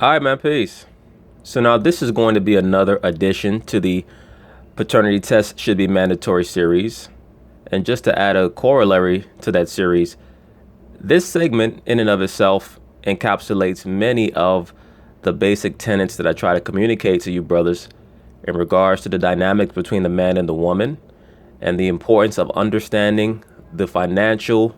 All right, man, peace. So now this is going to be another addition to the Paternity Test Should Be Mandatory series. And just to add a corollary to that series, this segment in and of itself encapsulates many of the basic tenets that I try to communicate to you brothers in regards to the dynamics between the man and the woman and the importance of understanding the financial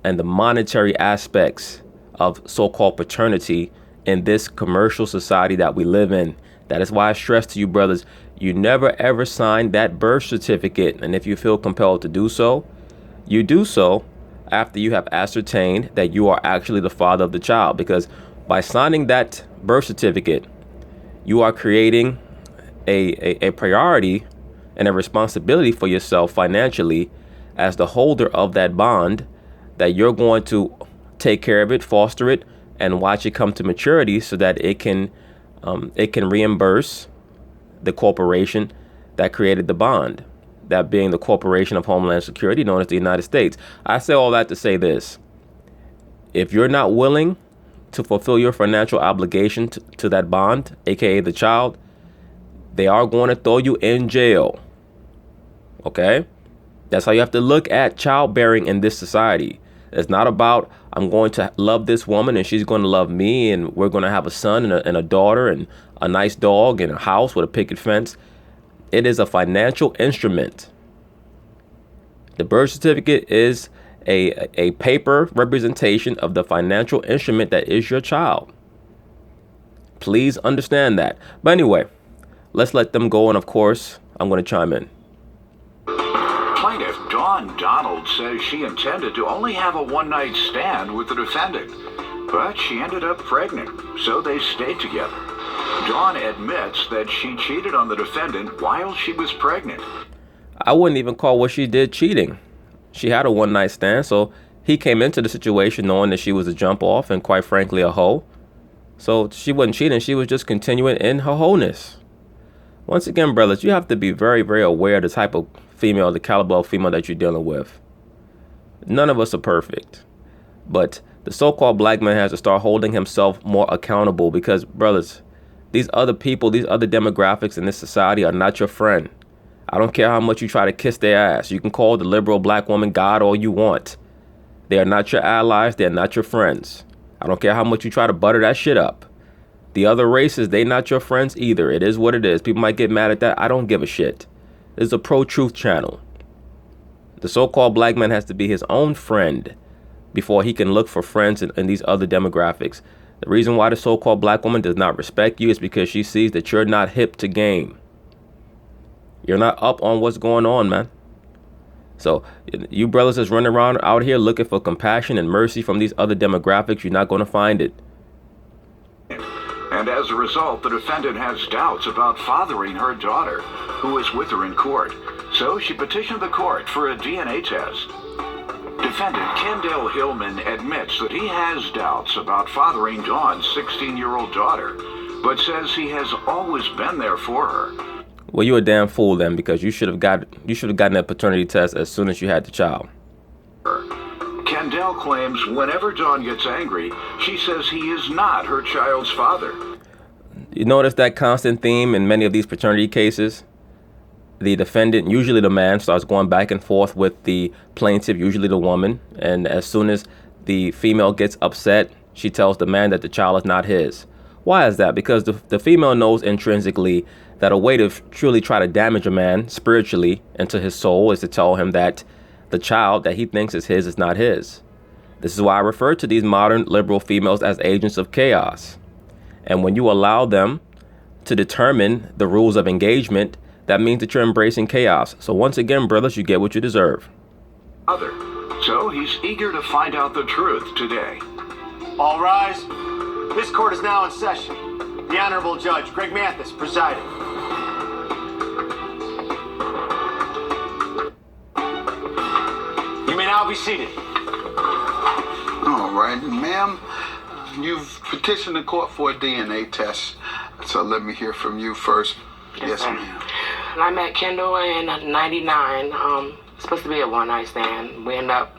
and the monetary aspects of so-called paternity in this commercial society that we live in. That is why I stress to you brothers, you never ever sign that birth certificate. And if you feel compelled to do so, you do so after you have ascertained that you are actually the father of the child. Because by signing that birth certificate, you are creating a priority and a responsibility for yourself financially as the holder of that bond, that you're going to take care of it, foster it, and watch it come to maturity so that it can reimburse the corporation that created the bond, that being the Corporation of Homeland Security, known as the United States. I say all that to say this: if you're not willing to fulfill your financial obligation to that bond, aka the child, they are going to throw you in jail. Okay? That's how you have to look at childbearing in this society. It's not about, I'm going to love this woman and she's going to love me and we're going to have a son and a daughter and a nice dog and a house with a picket fence. It is a financial instrument. The birth certificate is a paper representation of the financial instrument that is your child. Please understand that. But anyway, let's let them go. And of course, I'm going to chime in. Plaintiff Dawn Donald says she intended to only have a one-night stand with the defendant, but she ended up pregnant, so they stayed together. Dawn admits that she cheated on the defendant while she was pregnant. I wouldn't even call what she did cheating. She had a one-night stand, so he came into the situation knowing that she was a jump off and quite frankly a hoe. So she wasn't cheating, she was just continuing in her wholeness. Once again, brothers, you have to be very, very aware of the type of female, the caliber of female that you're dealing with. None of us are perfect, but the so-called black man has to start holding himself more accountable because, brothers, these other people, these other demographics in this society are not your friend. I don't care how much you try to kiss their ass. You can call the liberal black woman God all you want. They are not your allies. They're not your friends. I don't care how much you try to butter that shit up. The other races, they not your friends either. It is what it is. People might get mad at that. I don't give a shit. This is a pro-truth channel. The so-called black man has to be his own friend before he can look for friends in these other demographics. The reason why the so-called black woman does not respect you is because she sees that you're not hip to game. You're not up on what's going on, man. So you brothers that's running around out here looking for compassion and mercy from these other demographics, you're not going to find it. And as a result, the defendant has doubts about fathering her daughter, who is with her in court. So she petitioned the court for a DNA test. Defendant Kendall Hillman admits that he has doubts about fathering Dawn's 16-year-old daughter, but says he has always been there for her. Well, you're a damn fool then, because you should have gotten that paternity test as soon as you had the child. Kendall claims whenever Dawn gets angry, she says he is not her child's father. You notice that constant theme in many of these paternity cases? The defendant, usually the man, starts going back and forth with the plaintiff, usually the woman. And as soon as the female gets upset, she tells the man that the child is not his. Why is that? Because the female knows intrinsically that a way to truly try to damage a man spiritually into his soul is to tell him that the child that he thinks is his is not his. This is why I refer to these modern liberal females as agents of chaos. And when you allow them to determine the rules of engagement, that means that you're embracing chaos. So once again, brothers, you get what you deserve. So he's eager to find out the truth today. All rise. This court is now in session. The Honorable Judge Greg Mathis presiding. You may now be seated. All right, ma'am. You've petitioned the court for a DNA test. So let me hear from you first. Yes, ma'am. I met Kendall in '99. Supposed to be a one-night stand. We ended up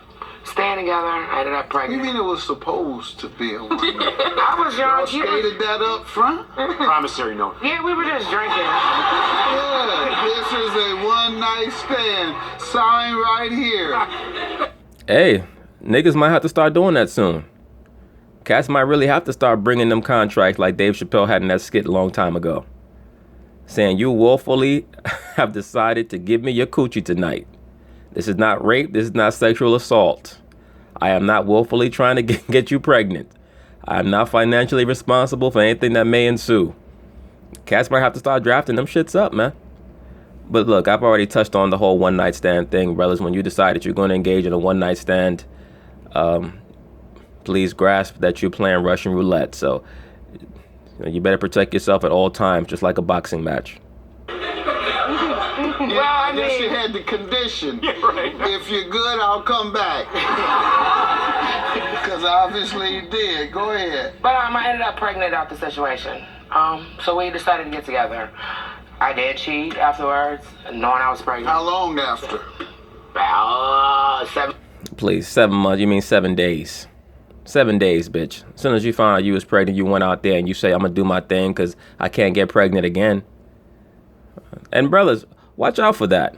staying together. I ended up You pregnant. mean it was supposed to be a one night? I was young. Y'all stated that up front? Promissory note. Yeah, we were just drinking. Yeah, this is a one night stand. Sign right here. Hey, niggas might have to start doing that soon. Cats might really have to start bringing them contracts like Dave Chappelle had in that skit a long time ago. Saying you willfully have decided to give me your coochie tonight. This is not rape. This is not sexual assault. I am not willfully trying to get you pregnant. I am not financially responsible for anything that may ensue. Cats might have to start drafting them shits up, man. But look, I've already touched on the whole one night stand thing, brothers. When you decide that you're going to engage in a one night stand, please grasp that you're playing Russian roulette. So you better protect yourself at all times, just like a boxing match. Yeah, I guess you had the condition. Yeah, right. If you're good, I'll come back. Because obviously you did. Go ahead. But I ended up pregnant out the situation. So we decided to get together. I did cheat afterwards, knowing I was pregnant. How long after? About 7. Please, 7 months. You mean 7 days. 7 days, bitch. As soon as you found out you was pregnant, you went out there and you say, I'm going to do my thing because I can't get pregnant again. And brothers, watch out for that.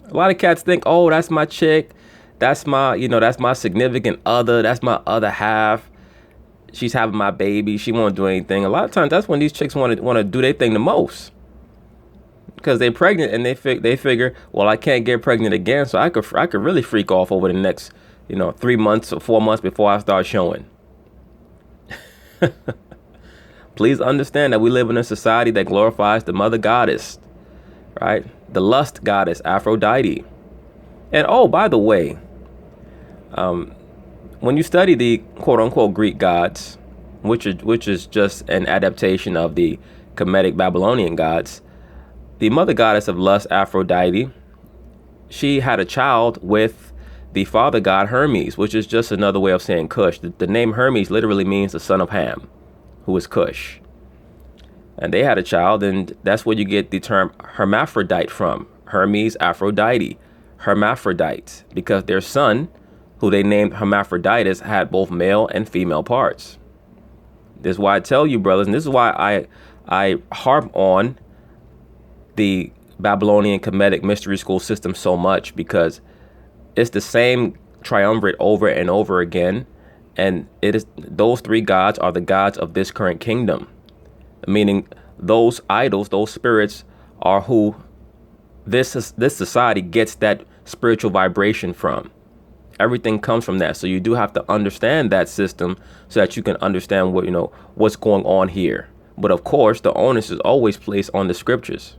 A lot of cats think, oh, that's my chick. That's my significant other. That's my other half. She's having my baby. She won't do anything. A lot of times that's when these chicks want to do their thing the most. Because they're pregnant and they figure, well, I can't get pregnant again, so I could really freak off over the next 3 months or 4 months before I start showing. Please understand that we live in a society that glorifies the mother goddess, right? The lust goddess, Aphrodite. And oh, by the way, when you study the quote unquote Greek gods, which is just an adaptation of the Kemetic Babylonian gods, the mother goddess of lust, Aphrodite, she had a child with the father god Hermes, which is just another way of saying Cush. The name Hermes literally means the son of Ham, who is Cush. And they had a child, and that's where you get the term hermaphrodite from. Hermes, Aphrodite, hermaphrodites, because their son, who they named Hermaphroditus, had both male and female parts. This is why I tell you, brothers, and this is why I harp on the Babylonian Kemetic mystery school system so much, because it's the same triumvirate over and over again. And it is those three gods are the gods of this current kingdom, meaning those idols, those spirits are who this society gets that spiritual vibration from. Everything comes from that. So you do have to understand that system so that you can understand what's going on here. But of course, the onus is always placed on the scriptures.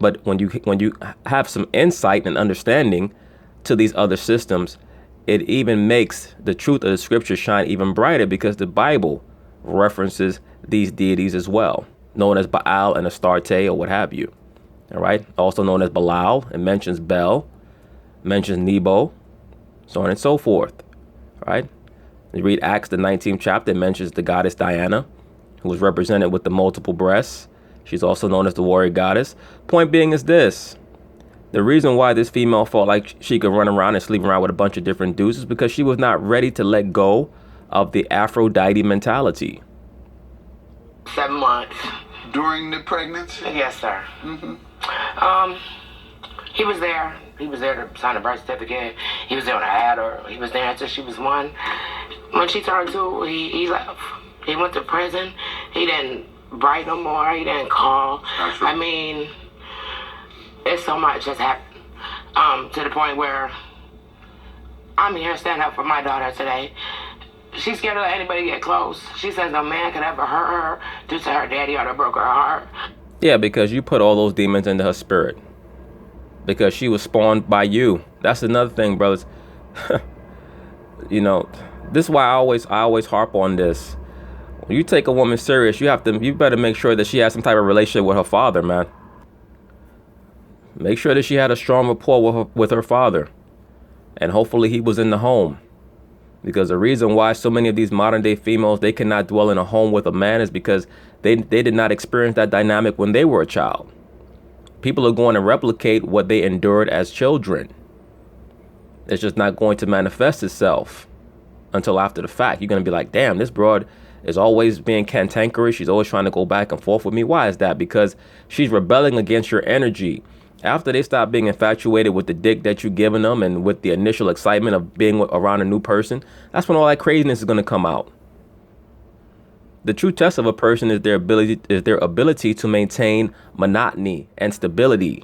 But when you have some insight and understanding to these other systems, it even makes the truth of the scripture shine even brighter, because the Bible references these deities as well, known as Baal and Astarte or what have you. All right. Also known as Belial. It mentions Bel, mentions Nebo, so on and so forth. All right. You read Acts, the 19th chapter, it mentions the goddess Diana, who was represented with the multiple breasts. She's also known as the warrior goddess. Point being is this. The reason why this female felt like she could run around and sleep around with a bunch of different dudes is because she was not ready to let go of the Aphrodite mentality. 7 months. During the pregnancy? Yes, sir. Mm-hmm. He was there. He was there to sign a birth certificate. He was there when I had her. He was there until she was 1. When she turned 2, he left. He went to prison. He didn't write no more. He didn't call. I mean, it's so much has happened to the point where I'm here standing up for my daughter today. She's scared to let anybody get close. She says no man could ever hurt her due to her daddy or to broke her heart. Yeah, because you put all those demons into her spirit. Because she was spawned by you. That's another thing, brothers. This is why I always harp on this. When you take a woman serious, you better make sure that she has some type of relationship with her father, man. Make sure that she had a strong rapport with her father. And hopefully he was in the home. Because the reason why so many of these modern day females, they cannot dwell in a home with a man is because they did not experience that dynamic when they were a child. People are going to replicate what they endured as children. It's just not going to manifest itself until after the fact. You're going to be like, damn, this broad is always being cantankerous. She's always trying to go back and forth with me. Why is that? Because she's rebelling against your energy. After they stop being infatuated with the dick that you're giving them and with the initial excitement of being around a new person, that's when all that craziness is going to come out. The true test of a person is their ability to maintain monotony and stability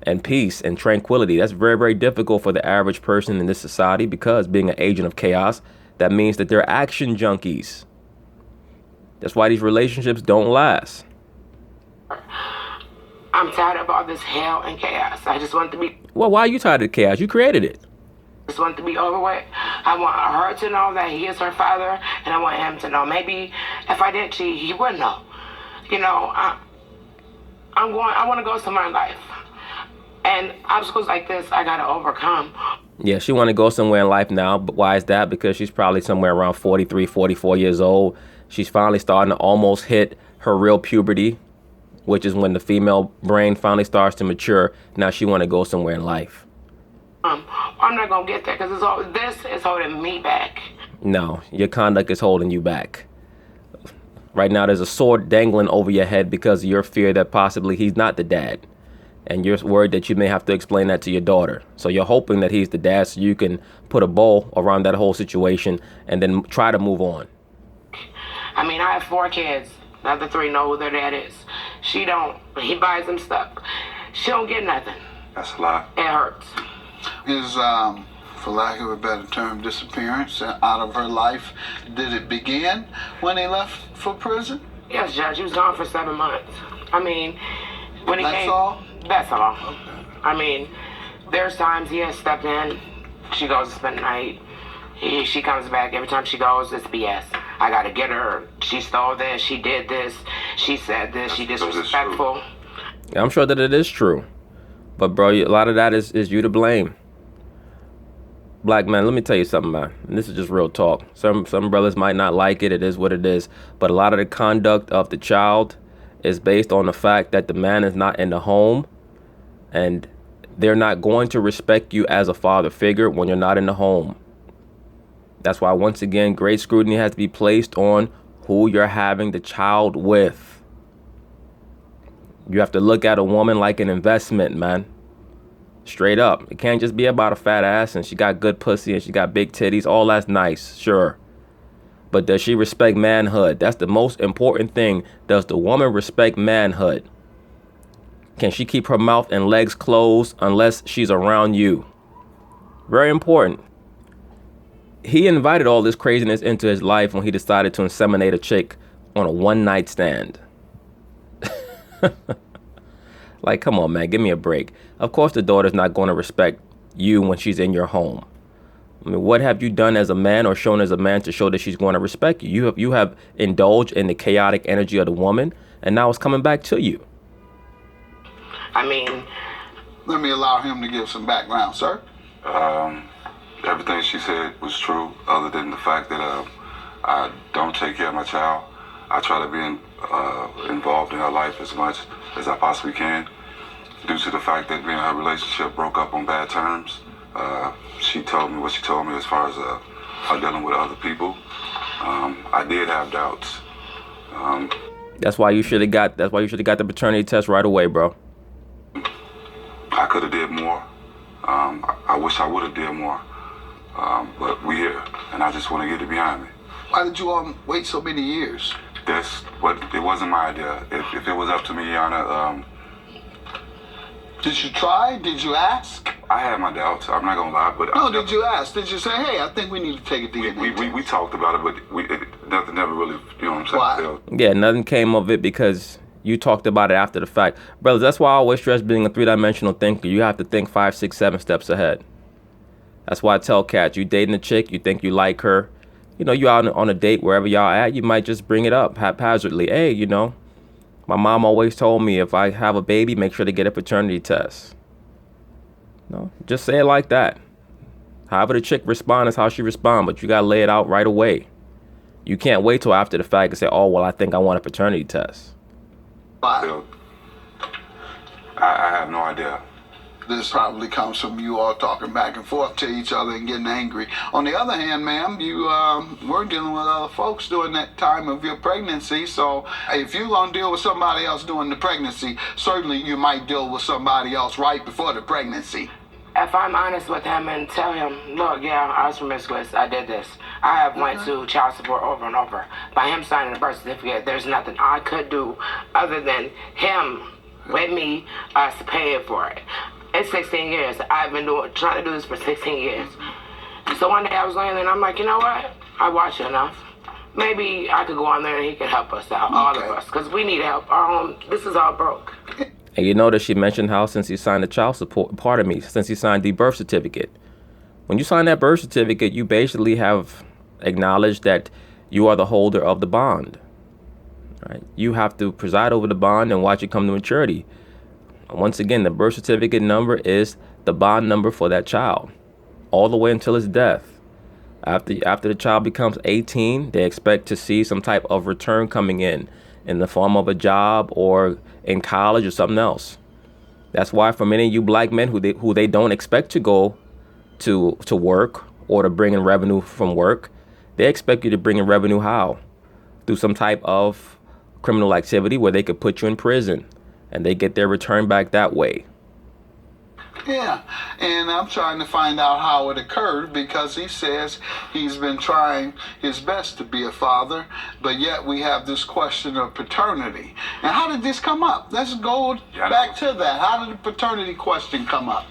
and peace and tranquility. That's very, very difficult for the average person in this society, because being an agent of chaos, that means that they're action junkies. That's why these relationships don't last. I'm tired of all this hell and chaos. I just want to be. Well, why are you tired of chaos? You created it. Just want to be over with. I want her to know that he is her father, and I want him to know. Maybe if I did cheat, he would know. You know, I want to go somewhere in life, and obstacles like this, I gotta overcome. Yeah, she want to go somewhere in life now, but why is that? Because she's probably somewhere around 43, 44 years old. She's finally starting to almost hit her real puberty, which is when the female brain finally starts to mature. Now she want to go somewhere in life. I'm not gonna get there because this is holding me back. No, your conduct is holding you back. Right now, there's a sword dangling over your head because of your fear that possibly he's not the dad. And you're worried that you may have to explain that to your daughter. So you're hoping that he's the dad so you can put a bow around that whole situation and then try to move on. I mean, I have 4 kids. The other 3 know who their dad is. She don't. He buys them stuff. She don't get nothing. That's a lot. It hurts. His, for lack of a better term, disappearance out of her life, did it begin when he left for prison? Yes, Judge. He was gone for 7 months. I mean, when he That's came. all? That's all. Okay. I mean, there's times he has stepped in. She goes to spend the night. She comes back. Every time she goes, it's BS. I gotta get her. She stole this. She did this. She said this. She disrespectful. I'm sure that it is true. But, bro, a lot of that is you to blame. Black man, let me tell you something, man. And this is just real talk. Some brothers might not like it. It is what it is. But a lot of the conduct of the child is based on the fact that the man is not in the home. And they're not going to respect you as a father figure when you're not in the home. That's why, once again, great scrutiny has to be placed on who you're having the child with. You have to look at a woman like an investment, man. Straight up. It can't just be about a fat ass and she got good pussy and she got big titties. All that's nice, sure. But does she respect manhood? That's the most important thing. Does the woman respect manhood? Can she keep her mouth and legs closed unless she's around you? Very important. He invited all this craziness into his life when he decided to inseminate a chick on a one-night stand. Like, come on, man, give me a break. Of course the daughter's not going to respect you when she's in your home. I mean, what have you done as a man or shown as a man to show that she's going to respect you? You have indulged in the chaotic energy of the woman, and now it's coming back to you. I mean, Let me allow him to give some background, sir. Everything she said was true, other than the fact that I don't take care of my child. I try to be involved in her life as much as I possibly can. Due to the fact that me and her relationship broke up on bad terms, she told me what she told me as far as her dealing with other people. I did have doubts. That's why you should have got the paternity test right away, bro. I could have did more. I wish I would have did more. But we here, and I just want to get it behind me. Why did you wait so many years? It wasn't my idea. If it was up to me, Yana, Did you try? Did you ask? I had my doubts. I'm not gonna lie, but No, did you ask? Did you say, hey, I think we need to take a DNA test? we talked about it, but nothing never really, you know what I'm saying? Why? Yeah, nothing came of it because you talked about it after the fact. Brothers, that's why I always stress being a 3-dimensional thinker. You have to think 5, 6, 7 steps ahead. That's why I tell cats, you dating a chick, you think you like her. You know, you out on a date, wherever y'all at, you might just bring it up haphazardly. Hey, you know, my mom always told me if I have a baby, make sure to get a paternity test. No, just say it like that. However the chick responds is how she responds, but you got to lay it out right away. You can't wait till after the fact and say, oh, well, I think I want a paternity test. Why? I have no idea. This probably comes from you all talking back and forth to each other and getting angry. On the other hand, ma'am, you were dealing with other folks during that time of your pregnancy. So if you're going to deal with somebody else during the pregnancy, certainly you might deal with somebody else right before the pregnancy. If I'm honest with him and tell him, look, yeah, I was promiscuous, I did this. I have went to child support over and over. By him signing the birth certificate, there's nothing I could do other than him with me, us paying for it. It's 16 years. I've been trying to do this for 16 years. So one day I was laying there and I'm like, you know what? I watch enough. Maybe I could go on there and he could help us out, all of us, because we need help. This is all broke. And you notice she mentioned how since he signed the child support, since he signed the birth certificate. When you sign that birth certificate, you basically have acknowledged that you are the holder of the bond. Right? You have to preside over the bond and watch it come to maturity. Once again, the birth certificate number is the bond number for that child, all the way until his death. After the child becomes 18, they expect to see some type of return coming in the form of a job or in college or something else. That's why for many of you black men who they don't expect to go to work or to bring in revenue from work, they expect you to bring in revenue how? Through some type of criminal activity where they could put you in prison and they get their return back that way. Yeah, and I'm trying to find out how it occurred because he says he's been trying his best to be a father, but yet we have this question of paternity. And how did this come up? Let's go back to that. How did the paternity question come up?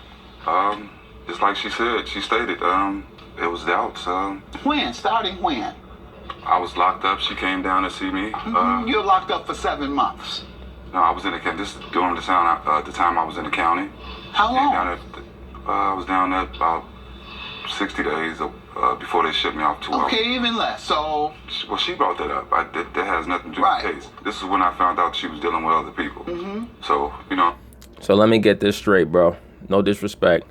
Just like she stated, it was doubts. When? Starting when? I was locked up. She came down to see me. You were locked up for 7 months. No, I was in the county. This is during the time I was in the county. How long? I was down there about 60 days before they shipped me off to Okay, even less. So. Well, she brought that up. That has nothing to do with the case. This is when I found out she was dealing with other people. So, So let me get this straight, bro. No disrespect.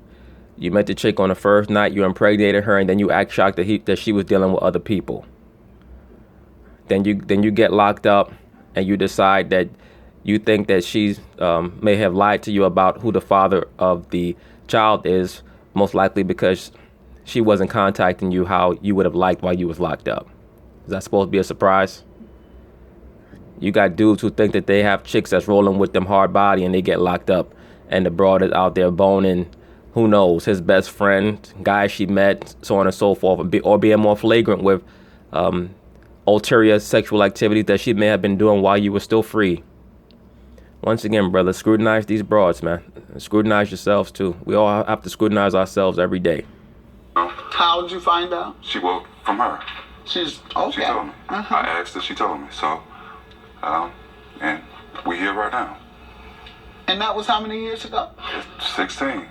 You met the chick on the first night, you impregnated her, and then you act shocked that she was dealing with other people. Then you get locked up, and you decide that you think that she may have lied to you about who the father of the child is, most likely because she wasn't contacting you how you would have liked while you was locked up. Is that supposed to be a surprise? You got dudes who think that they have chicks that's rolling with them hard body and they get locked up, and the broad is out there boning, who knows, his best friend, guy she met, so on and so forth, or being more flagrant with ulterior sexual activities that she may have been doing while you were still free. Once again, brother, scrutinize these broads, man. Scrutinize yourselves, too. We all have to scrutinize ourselves every day. How did you find out? From her. She's okay. She told me. I asked her, she told me. So, and we here right now. And that was how many years ago? 16.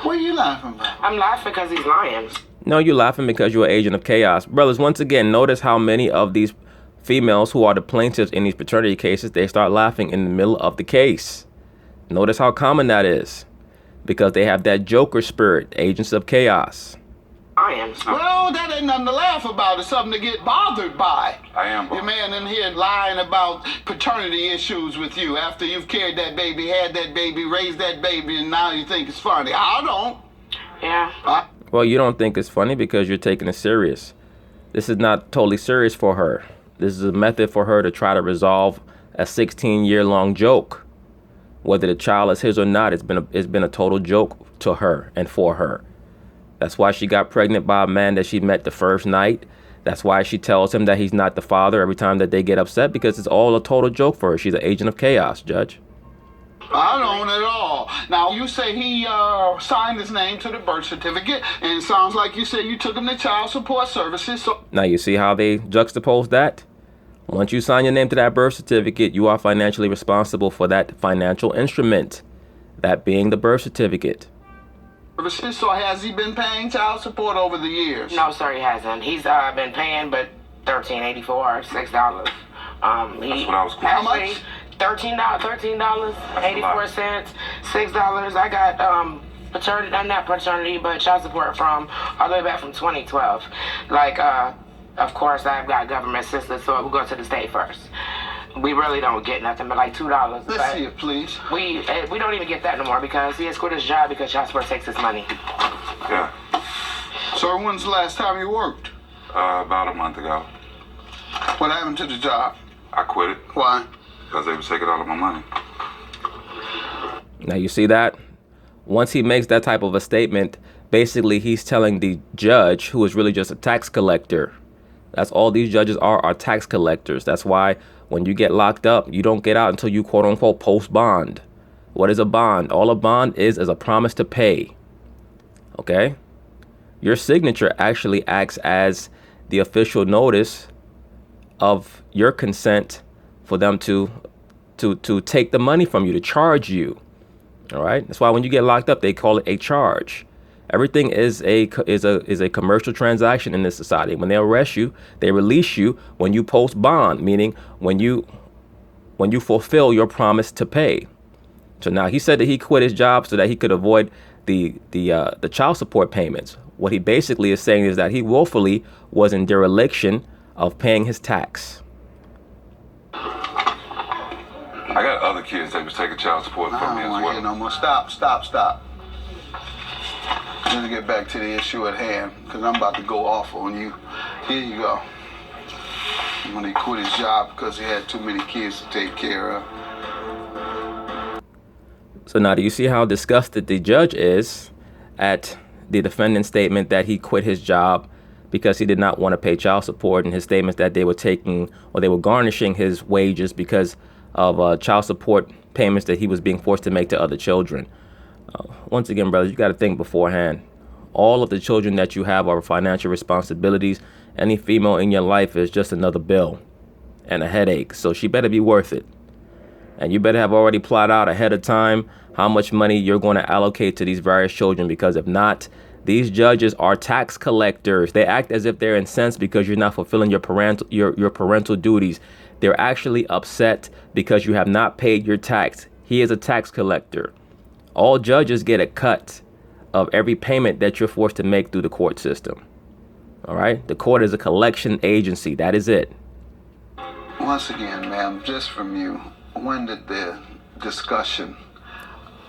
What are you laughing about? I'm laughing because he's lying. No, you're laughing because you're an agent of chaos. Brothers, once again, notice how many of these females who are the plaintiffs in these paternity cases, they start laughing in the middle of the case. Notice how common that is. Because they have that Joker spirit, agents of chaos. I am. Well, that ain't nothing to laugh about. It's something to get bothered by. I am. Your man in here lying about paternity issues with you after you've carried that baby, had that baby, raised that baby, and now you think it's funny. I don't. Yeah. Well, you don't think it's funny because you're taking it serious. This is not totally serious for her. This is a method for her to try to resolve a 16-year-long joke. Whether the child is his or not, it's been a total joke to her and for her. That's why she got pregnant by a man that she met the first night. That's why she tells him that he's not the father every time that they get upset, because it's all a total joke for her. She's an agent of chaos, Judge. I don't at all. Now, you say he signed his name to the birth certificate, and it sounds like you said you took him to child support services. So now, you see how they juxtapose that? Once you sign your name to that birth certificate, you are financially responsible for that financial instrument, that being the birth certificate. So has he been paying child support over the years? No, sir, he hasn't. He's been paying, but $13.84, $6. That's what I was How much? $13.84, $6. I got paternity, not paternity, but child support from all the way back from 2012. Like, of course, I've got government assistance, so we'll go to the state first. we really don't get nothing but like $2. Let's see it, please. We don't even get that no more because he has quit his job because child support takes his money. Yeah. So when's the last time you worked? About a month ago. What happened to the job? I quit it Why? because they were taking all of my money. Now you see that? Once he makes that type of a statement, basically he's telling the judge, who is really just a tax collector. That's all these judges are tax collectors. That's why when you get locked up, you don't get out until you quote unquote post bond. What is a bond? All a bond is a promise to pay. Okay? Your signature actually acts as the official notice of your consent for them to take the money from you, to charge you. All right? That's why when you get locked up, they call it a charge. Everything is a commercial transaction in this society. When they arrest you, they release you when you post bond, meaning when you fulfill your promise to pay. So now he said that he quit his job so that he could avoid the child support payments. What he basically is saying is that he willfully was in dereliction of paying his tax. I got other kids that was taking child support from me I as don't want to hear well. no more. Stop. Let's get back to the issue at hand, because I'm about to go off on you. Here you go. When he quit his job because he had too many kids to take care of. So now do you see how disgusted the judge is at the defendant's statement that he quit his job because he did not want to pay child support, and his statements that they were taking or they were garnishing his wages because of child support payments that he was being forced to make to other children. Once again, brothers, you got to think beforehand. All of the children that you have are financial responsibilities. Any female in your life is just another bill and a headache. So she better be worth it. And you better have already plotted out ahead of time how much money you're going to allocate to these various children, because if not, these judges are tax collectors. They act as if they're incensed because you're not fulfilling your parental duties. They're actually upset because you have not paid your tax. He is a tax collector. All judges get a cut of every payment that you're forced to make through the court system. All right? The court is a collection agency. That is it. Once again, ma'am, just from you, when did the discussion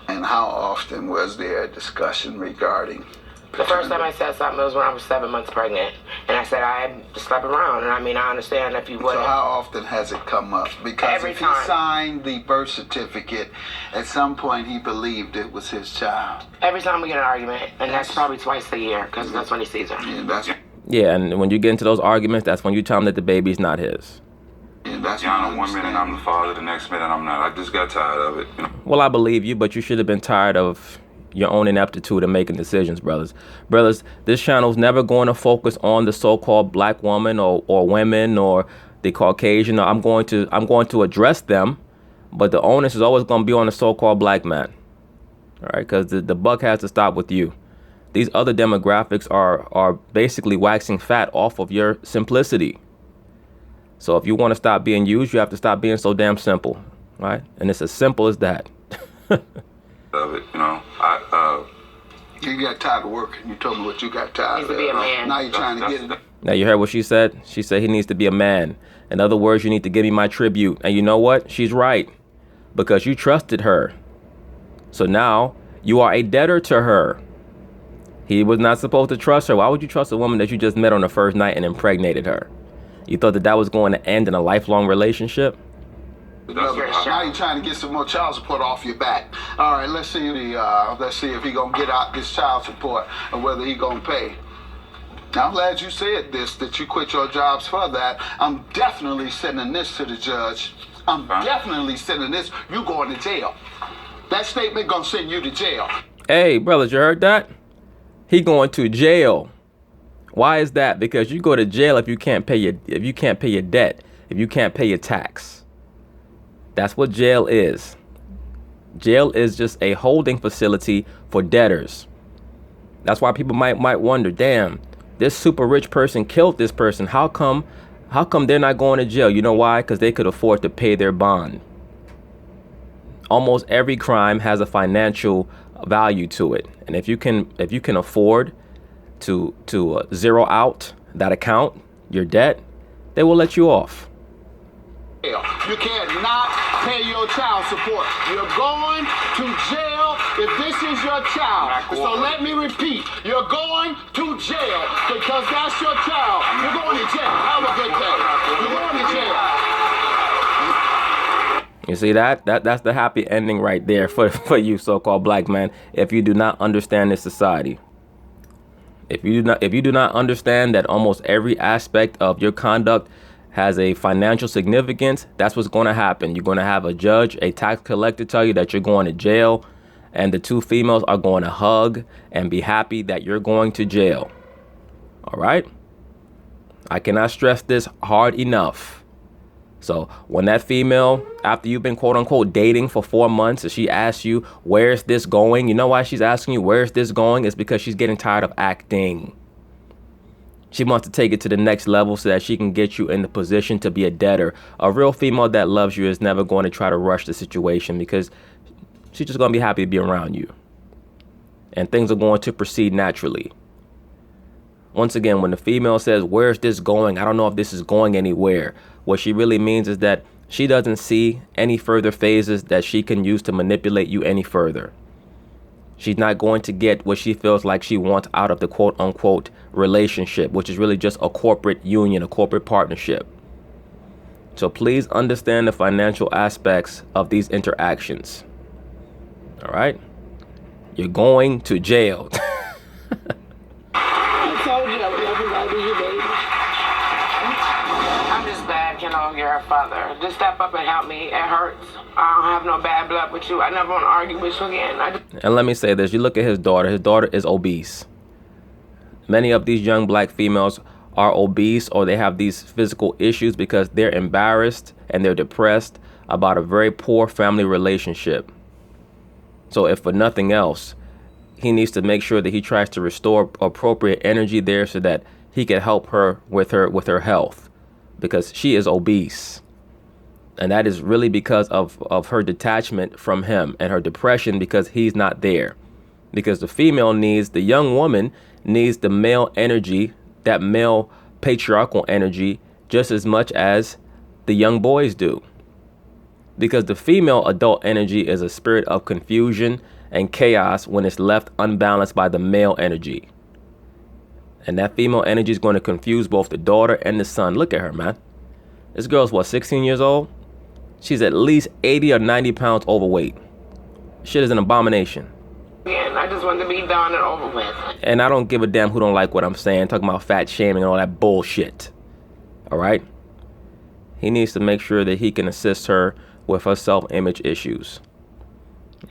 and how often was there a discussion regarding? The first time I said something was when I was 7 months pregnant. And I said I slept around. And I mean, I understand if you So wouldn't. how often has it come up? Because Every if time. he signed the birth certificate, at some point he believed it was his child. Every time we get an argument, and that's probably twice a year, because that's when he sees her. And that's Yeah, and when you get into those arguments, that's when you tell him that the baby's not his. my Yana, one minute I'm the father, the next minute I'm not. I just got tired of it. Well, I believe you, but you should have been tired of your own ineptitude in making decisions, brothers. Brothers, this channel's never going to focus on the so-called black woman or women or the Caucasian. I'm going to address them, but the onus is always going to be on the so-called black man. All right, because the buck has to stop with you. These other demographics are basically waxing fat off of your simplicity. So if you want to stop being used, you have to stop being so damn simple, right? And it's as simple as that. Of it, You got tired of working. You told me what you got tired Needs of. to be a man. Now you're trying to get it. Now you heard what she said? She said he needs to be a man. In other words, you need to give me my tribute. And you know what? She's right. Because you trusted her. So now you are a debtor to her. He was not supposed to trust her. Why would you trust a woman that you just met on the first night and impregnated her? You thought that was going to end in a lifelong relationship? Now you're trying to get some more child support off your back. All right, let's see if he gonna get out this child support and whether he gonna pay. Now, I'm glad you said this, that you quit your jobs for that. I'm definitely sending this to the judge. I'm definitely sending this. You going to jail. That statement gonna send you to jail. Hey, brothers, you heard that? He going to jail. Why is that? Because you go to jail if you can't pay your debt, if you can't pay your tax. That's what jail is. Jail is just a holding facility for debtors. That's why people might wonder, damn, this super rich person killed this person. How come they're not going to jail? You know why? Because they could afford to pay their bond. Almost every crime has a financial value to it. And if you can afford to zero out that account, your debt, they will let you off. You can't not pay your child support. You're going to jail if this is your child. So let me repeat. You're going to jail because that's your child. You're going to jail. Have a good day. You're going to jail. You see that's the happy ending right there for you so-called black man. If you do not understand this society, if you do not understand that almost every aspect of your conduct has a financial significance, that's what's going to happen. You're going to have a judge, a tax collector tell you that you're going to jail, and the two females are going to hug and be happy that you're going to jail. All right? I cannot stress this hard enough. So when that female, after you've been quote unquote dating for 4 months, and she asks you, where's this going? You know why she's asking you, where's this going? It's because she's getting tired of acting. She wants to take it to the next level so that she can get you in the position to be a debtor. A real female that loves you is never going to try to rush the situation because she's just going to be happy to be around you. And things are going to proceed naturally. Once again, when the female says, where's this going? I don't know if this is going anywhere. What she really means is that she doesn't see any further phases that she can use to manipulate you any further. She's not going to get what she feels like she wants out of the quote unquote relationship, which is really just a corporate union, a corporate partnership. So please understand the financial aspects of these interactions. All right? You're going to jail. I told you I would never lie to you, baby. I'm just bad, you're her father. Just step up and help me. It hurts. I don't have no bad blood with you. I never want to argue with you again. And let me say this. You look at his daughter. His daughter is obese. Many of these young black females are obese or they have these physical issues because they're embarrassed and they're depressed about a very poor family relationship. So if for nothing else, he needs to make sure that he tries to restore appropriate energy there so that he can help her with her health, because she is obese. And that is really because of her detachment from him and her depression because he's not there. Because the young woman needs the male energy, that male patriarchal energy, just as much as the young boys do. Because the female adult energy is a spirit of confusion and chaos when it's left unbalanced by the male energy. And that female energy is going to confuse both the daughter and the son. Look at her, man. This girl's, 16 years old? She's at least 80 or 90 pounds overweight. Shit is an abomination. I just want to be done and over with. And I don't give a damn who don't like what I'm saying. Talking about fat shaming and all that bullshit. All right? He needs to make sure that he can assist her with her self-image issues.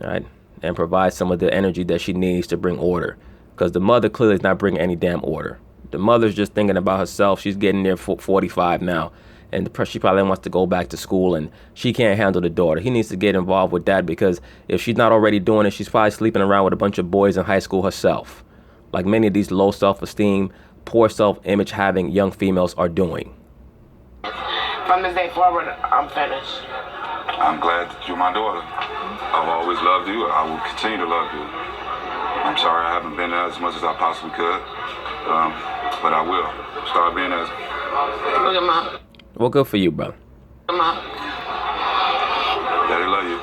All right? And provide some of the energy that she needs to bring order. Because the mother clearly is not bringing any damn order. The mother's just thinking about herself. She's getting there 45 now. And she probably wants to go back to school and she can't handle the daughter. He needs to get involved with that because if she's not already doing it, she's probably sleeping around with a bunch of boys in high school herself. Like many of these low self-esteem, poor self-image having young females are doing. From this day forward, I'm finished. I'm glad that you're my daughter. I've always loved you. I will continue to love you. I'm sorry I haven't been there as much as I possibly could, but I will start being as. Look at my. Well, good for you, brother. My. Daddy love you.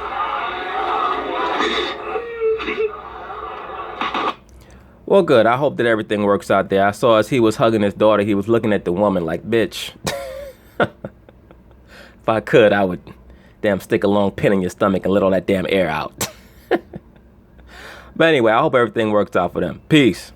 Well, good. I hope that everything works out there. I saw as he was hugging his daughter, he was looking at the woman like, bitch. If I could, I would damn stick a long pin in your stomach and let all that damn air out. But anyway, I hope everything works out for them. Peace.